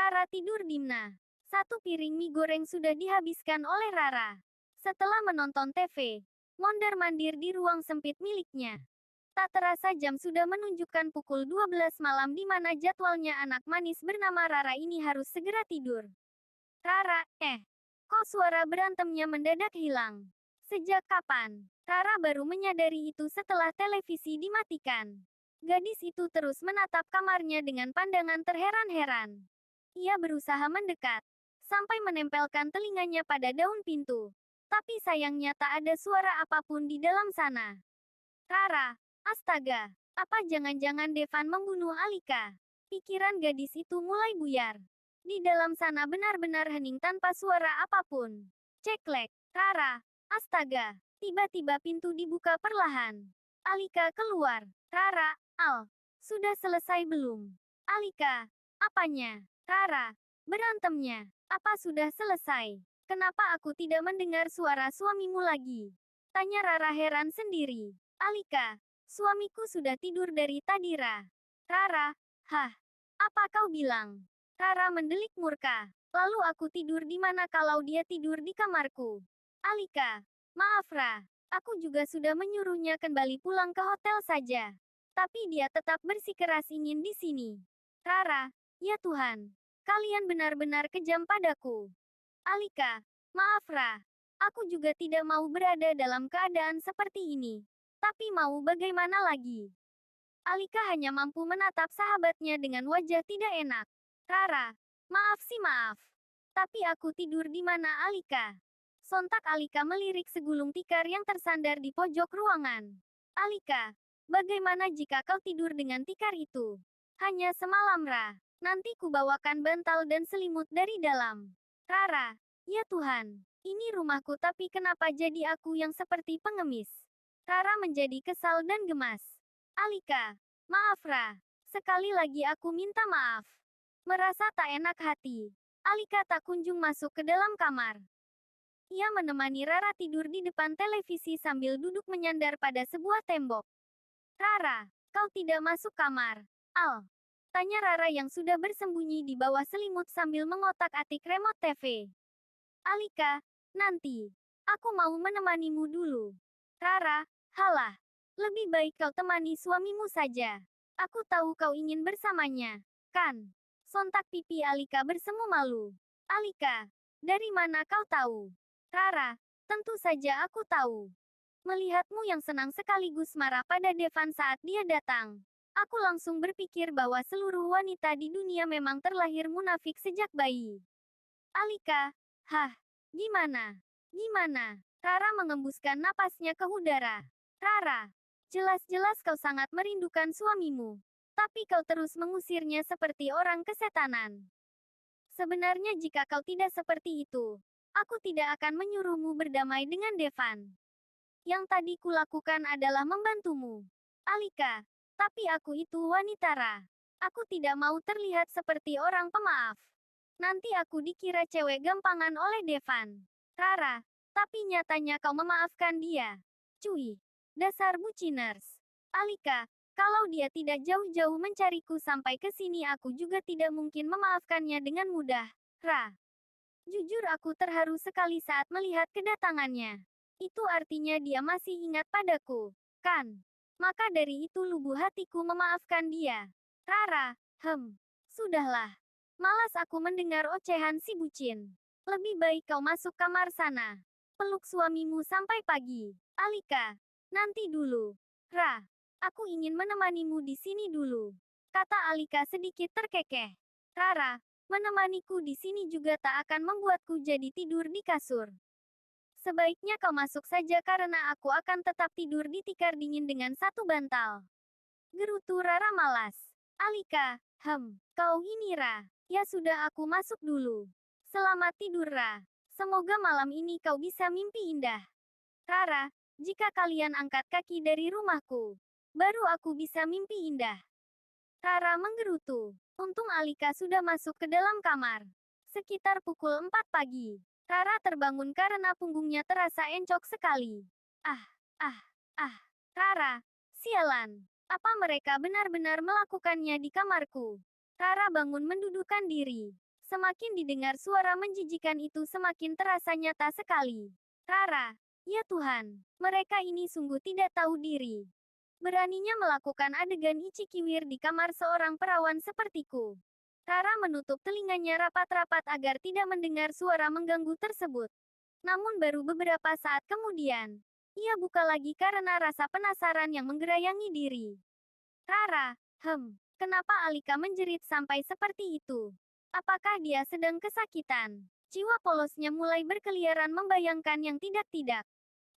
Rara tidur dimna. Satu piring mie goreng sudah dihabiskan oleh Rara. Setelah menonton TV, mondar-mandir di ruang sempit miliknya. Tak terasa jam sudah menunjukkan pukul 12 malam di mana jadwalnya anak manis bernama Rara ini harus segera tidur. Rara, kok suara berantemnya mendadak hilang? Sejak kapan? Rara baru menyadari itu setelah televisi dimatikan. Gadis itu terus menatap kamarnya dengan pandangan terheran-heran. Ia berusaha mendekat, sampai menempelkan telinganya pada daun pintu. Tapi sayangnya tak ada suara apapun di dalam sana. Rara, astaga, apa jangan-jangan Devan membunuh Alika? Pikiran gadis itu mulai buyar. Di dalam sana benar-benar hening tanpa suara apapun. Ceklek, Rara, astaga. Tiba-tiba pintu dibuka perlahan. Alika keluar. Rara, sudah selesai belum? Alika, apanya? Rara, berantemnya. Apa sudah selesai? Kenapa aku tidak mendengar suara suamimu lagi? Tanya Rara heran sendiri. Alika, suamiku sudah tidur dari tadi, Rara, apa kau bilang? Rara mendelik murka. Lalu aku tidur di mana kalau dia tidur di kamarku? Alika, maaf aku juga sudah menyuruhnya kembali pulang ke hotel saja. Tapi dia tetap bersikeras ingin di sini. Rara, ya Tuhan, kalian benar-benar kejam padaku. Alika, maaf aku juga tidak mau berada dalam keadaan seperti ini. Tapi mau bagaimana lagi? Alika hanya mampu menatap sahabatnya dengan wajah tidak enak. Rara, maaf. Tapi aku tidur di mana Alika? Sontak Alika melirik segulung tikar yang tersandar di pojok ruangan. Alika, bagaimana jika kau tidur dengan tikar itu? Hanya semalam nanti kubawakan bantal dan selimut dari dalam. Rara, ya Tuhan, ini rumahku tapi kenapa jadi aku yang seperti pengemis? Rara menjadi kesal dan gemas. Alika, maaf sekali lagi aku minta maaf. Merasa tak enak hati, Alika tak kunjung masuk ke dalam kamar. Ia menemani Rara tidur di depan televisi sambil duduk menyandar pada sebuah tembok. Rara, kau tidak masuk kamar? Tanya Rara yang sudah bersembunyi di bawah selimut sambil mengotak-atik remote TV. Alika, nanti. Aku mau menemanimu dulu. Rara, halah. Lebih baik kau temani suamimu saja. Aku tahu kau ingin bersamanya, kan? Sontak pipi Alika bersemu malu. Alika, dari mana kau tahu? Rara, tentu saja aku tahu. Melihatmu yang senang sekaligus marah pada Devan saat dia datang. Aku langsung berpikir bahwa seluruh wanita di dunia memang terlahir munafik sejak bayi. Alika, gimana? Rara mengembuskan napasnya ke udara. Rara, jelas-jelas kau sangat merindukan suamimu. Tapi kau terus mengusirnya seperti orang kesetanan. Sebenarnya jika kau tidak seperti itu, aku tidak akan menyuruhmu berdamai dengan Devan. Yang tadi kulakukan adalah membantumu. Alika, tapi aku itu wanita Aku tidak mau terlihat seperti orang pemaaf. Nanti aku dikira cewek gampangan oleh Devan. Rara, tapi nyatanya kau memaafkan dia. Cuy, dasar buciners. Alika, kalau dia tidak jauh-jauh mencariku sampai ke sini aku juga tidak mungkin memaafkannya dengan mudah. Jujur aku terharu sekali saat melihat kedatangannya. Itu artinya dia masih ingat padaku, kan? Maka dari itu lubuh hatiku memaafkan dia. Rara, sudahlah. Malas aku mendengar ocehan si bucin. Lebih baik kau masuk kamar sana. Peluk suamimu sampai pagi. Alika, nanti dulu. Aku ingin menemanimu di sini dulu. Kata Alika sedikit terkekeh. Rara, menemaniku di sini juga tak akan membuatku jadi tidur di kasur. Sebaiknya kau masuk saja karena aku akan tetap tidur di tikar dingin dengan satu bantal. Gerutu Rara malas. Alika, kau ini ya sudah aku masuk dulu. Selamat tidur Semoga malam ini kau bisa mimpi indah. Rara, jika kalian angkat kaki dari rumahku, baru aku bisa mimpi indah. Rara menggerutu. Untung Alika sudah masuk ke dalam kamar. Sekitar pukul 4 pagi. Rara terbangun karena punggungnya terasa encok sekali. Rara, sialan. Apa mereka benar-benar melakukannya di kamarku? Rara bangun mendudukkan diri. Semakin didengar suara menjijikan itu semakin terasa nyata sekali. Rara, ya Tuhan, mereka ini sungguh tidak tahu diri. Beraninya melakukan adegan icikiwir di kamar seorang perawan sepertiku. Rara menutup telinganya rapat-rapat agar tidak mendengar suara mengganggu tersebut. Namun baru beberapa saat kemudian, ia buka lagi karena rasa penasaran yang menggerayangi diri. Rara, kenapa Alika menjerit sampai seperti itu? Apakah dia sedang kesakitan? Jiwa polosnya mulai berkeliaran membayangkan yang tidak-tidak.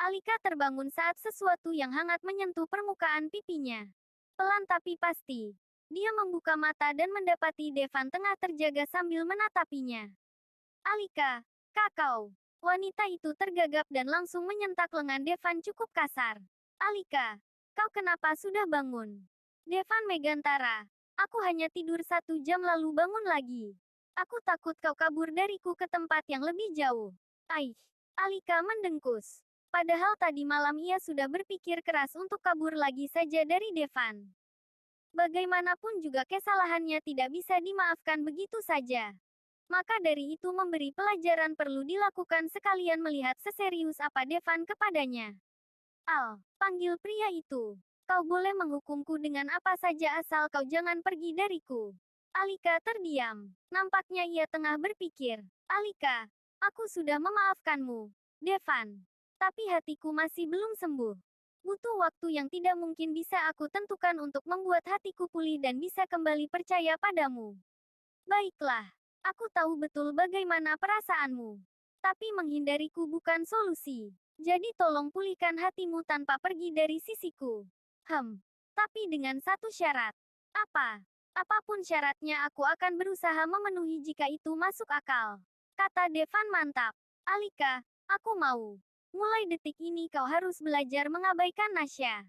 Alika terbangun saat sesuatu yang hangat menyentuh permukaan pipinya. Pelan tapi pasti. Dia membuka mata dan mendapati Devan tengah terjaga sambil menatapinya. Alika, kakau. Wanita itu tergagap dan langsung menyentak lengan Devan cukup kasar. Alika, kau kenapa sudah bangun? Devan Megantara, aku hanya tidur 1 jam lalu bangun lagi. Aku takut kau kabur dariku ke tempat yang lebih jauh. Alika mendengkus. Padahal tadi malam ia sudah berpikir keras untuk kabur lagi saja dari Devan. Bagaimanapun juga kesalahannya tidak bisa dimaafkan begitu saja. Maka dari itu memberi pelajaran perlu dilakukan sekalian melihat seserius apa Devan kepadanya. Panggil pria itu. Kau boleh menghukumku dengan apa saja asal kau jangan pergi dariku. Alika terdiam. Nampaknya ia tengah berpikir. Alika, aku sudah memaafkanmu, Devan. Tapi hatiku masih belum sembuh. Butuh waktu yang tidak mungkin bisa aku tentukan untuk membuat hatiku pulih dan bisa kembali percaya padamu. Baiklah, aku tahu betul bagaimana perasaanmu. Tapi menghindariku bukan solusi. Jadi tolong pulihkan hatimu tanpa pergi dari sisiku. Tapi dengan satu syarat. Apa? Apapun syaratnya aku akan berusaha memenuhi jika itu masuk akal. Kata Devan mantap. Alika, aku mau. Mulai detik ini kau harus belajar mengabaikan Nasya.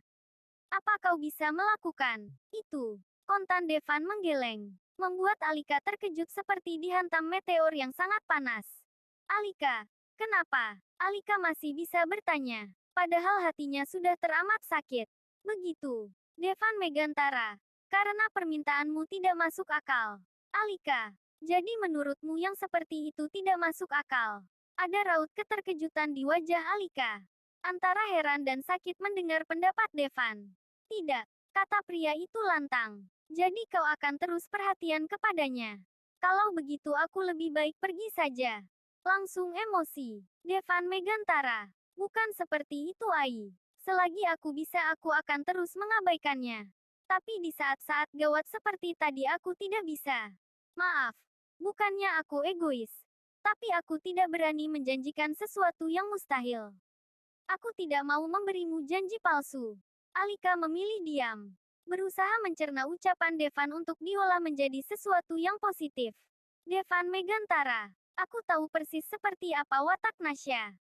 Apa kau bisa melakukan itu? Kontan Devan menggeleng, membuat Alika terkejut seperti dihantam meteor yang sangat panas. Alika, kenapa? Alika masih bisa bertanya, padahal hatinya sudah teramat sakit. Begitu, Devan Megantara, karena permintaanmu tidak masuk akal. Alika, jadi menurutmu yang seperti itu tidak masuk akal? Ada raut keterkejutan di wajah Alika. Antara heran dan sakit mendengar pendapat Devan. Tidak, kata pria itu lantang. Jadi kau akan terus perhatian kepadanya. Kalau begitu aku lebih baik pergi saja. Langsung emosi. Devan Megantara. Bukan seperti itu Ai. Selagi aku bisa aku akan terus mengabaikannya. Tapi di saat-saat gawat seperti tadi aku tidak bisa. Maaf. Bukannya aku egois. Tapi aku tidak berani menjanjikan sesuatu yang mustahil. Aku tidak mau memberimu janji palsu. Alika memilih diam. Berusaha mencerna ucapan Devan untuk diolah menjadi sesuatu yang positif. Devan Megantara, aku tahu persis seperti apa watak Nasya.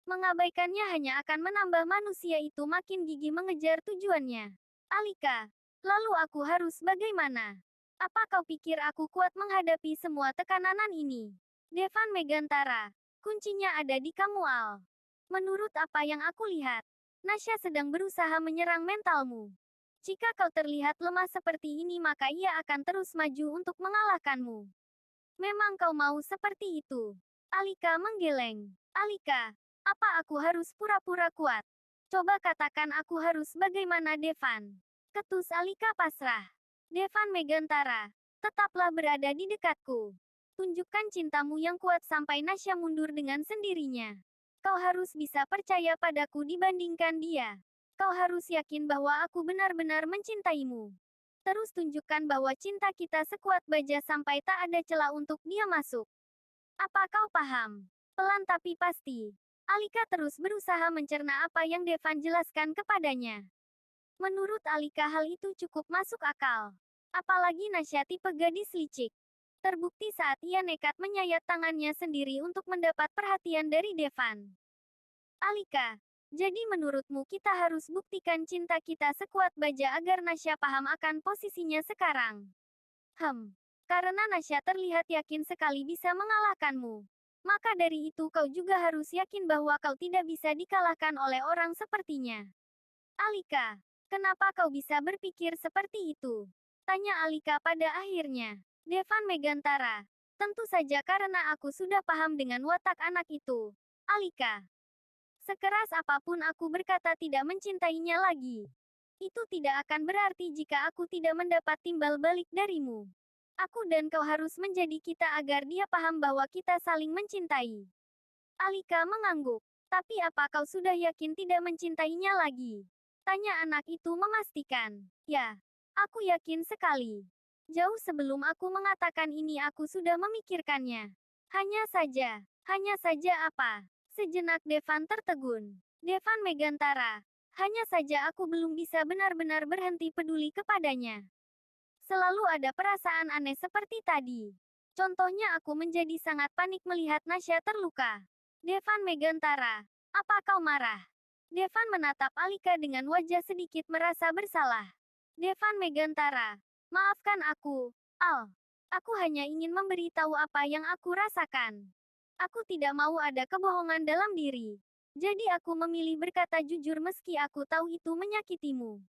Mengabaikannya hanya akan menambah manusia itu makin gigih mengejar tujuannya. Alika, lalu aku harus bagaimana? Apa kau pikir aku kuat menghadapi semua tekanan ini? Devan Megantara, kuncinya ada di kamu Al. Menurut apa yang aku lihat, Nasya sedang berusaha menyerang mentalmu. Jika kau terlihat lemah seperti ini maka ia akan terus maju untuk mengalahkanmu. Memang kau mau seperti itu? Alika menggeleng. Alika, apa aku harus pura-pura kuat? Coba katakan aku harus bagaimana Devan? Ketus Alika pasrah. Devan Megantara, tetaplah berada di dekatku. Tunjukkan cintamu yang kuat sampai Nasya mundur dengan sendirinya. Kau harus bisa percaya padaku dibandingkan dia. Kau harus yakin bahwa aku benar-benar mencintaimu. Terus tunjukkan bahwa cinta kita sekuat baja sampai tak ada celah untuk dia masuk. Apa kau paham? Pelan tapi pasti. Alika terus berusaha mencerna apa yang Devan jelaskan kepadanya. Menurut Alika hal itu cukup masuk akal. Apalagi Nasya tipe gadis licik. Terbukti saat ia nekat menyayat tangannya sendiri untuk mendapat perhatian dari Devan. Alika, jadi menurutmu kita harus buktikan cinta kita sekuat baja agar Nasya paham akan posisinya sekarang. Karena Nasya terlihat yakin sekali bisa mengalahkanmu. Maka dari itu kau juga harus yakin bahwa kau tidak bisa dikalahkan oleh orang sepertinya. Alika, kenapa kau bisa berpikir seperti itu? Tanya Alika pada akhirnya. Devan Megantara, Tentu saja karena aku sudah paham dengan watak anak itu. Alika. Sekeras apapun aku berkata tidak mencintainya lagi. Itu tidak akan berarti jika aku tidak mendapat timbal balik darimu. Aku dan kau harus menjadi kita agar dia paham bahwa kita saling mencintai. Alika mengangguk. Tapi apa kau sudah yakin tidak mencintainya lagi? Tanya anak itu memastikan. Ya, aku yakin sekali. Jauh sebelum aku mengatakan ini aku sudah memikirkannya. Hanya saja apa? Sejenak Devan tertegun. Devan Megantara. Hanya saja aku belum bisa benar-benar berhenti peduli kepadanya. Selalu ada perasaan aneh seperti tadi. Contohnya aku menjadi sangat panik melihat Nasya terluka. Devan Megantara, apa kau marah? Devan menatap Alika dengan wajah sedikit merasa bersalah. Devan Megantara, maafkan aku, Al. Aku hanya ingin memberitahu apa yang aku rasakan. Aku tidak mau ada kebohongan dalam diri. Jadi aku memilih berkata jujur meski aku tahu itu menyakitimu.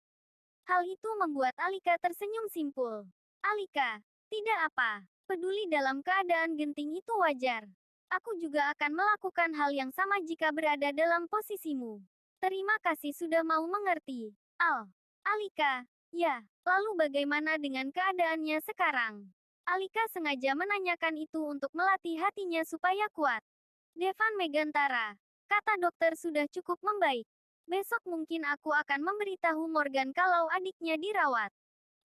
Hal itu membuat Alika tersenyum simpul. Alika, tidak apa. Peduli dalam keadaan genting itu wajar. Aku juga akan melakukan hal yang sama jika berada dalam posisimu. Terima kasih sudah mau mengerti. Al. Alika, ya. Lalu bagaimana dengan keadaannya sekarang? Alika sengaja menanyakan itu untuk melatih hatinya supaya kuat. Devan Megantara, kata dokter sudah cukup membaik. Besok mungkin aku akan memberitahu Morgan kalau adiknya dirawat.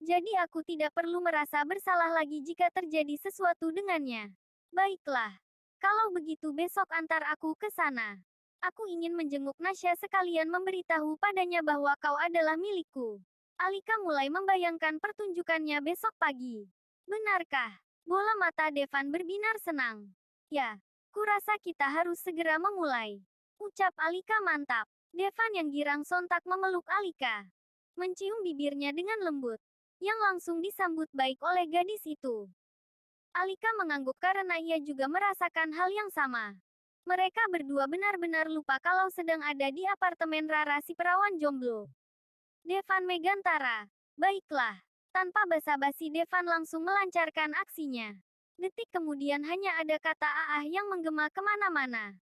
Jadi aku tidak perlu merasa bersalah lagi jika terjadi sesuatu dengannya. Baiklah. Kalau begitu besok antar aku ke sana. Aku ingin menjenguk Nasya sekalian memberitahu padanya bahwa kau adalah milikku. Alika mulai membayangkan pertunjukannya besok pagi. Benarkah? Bola mata Devan berbinar senang. Ya, kurasa kita harus segera memulai. Ucap Alika mantap. Devan yang girang sontak memeluk Alika. Mencium bibirnya dengan lembut. Yang langsung disambut baik oleh gadis itu. Alika mengangguk karena ia juga merasakan hal yang sama. Mereka berdua benar-benar lupa kalau sedang ada di apartemen Rara si perawan jomblo. Devan Megantara. Baiklah. Tanpa basa-basi Devan langsung melancarkan aksinya. Detik kemudian hanya ada kata "ah" yang menggema kemana-mana.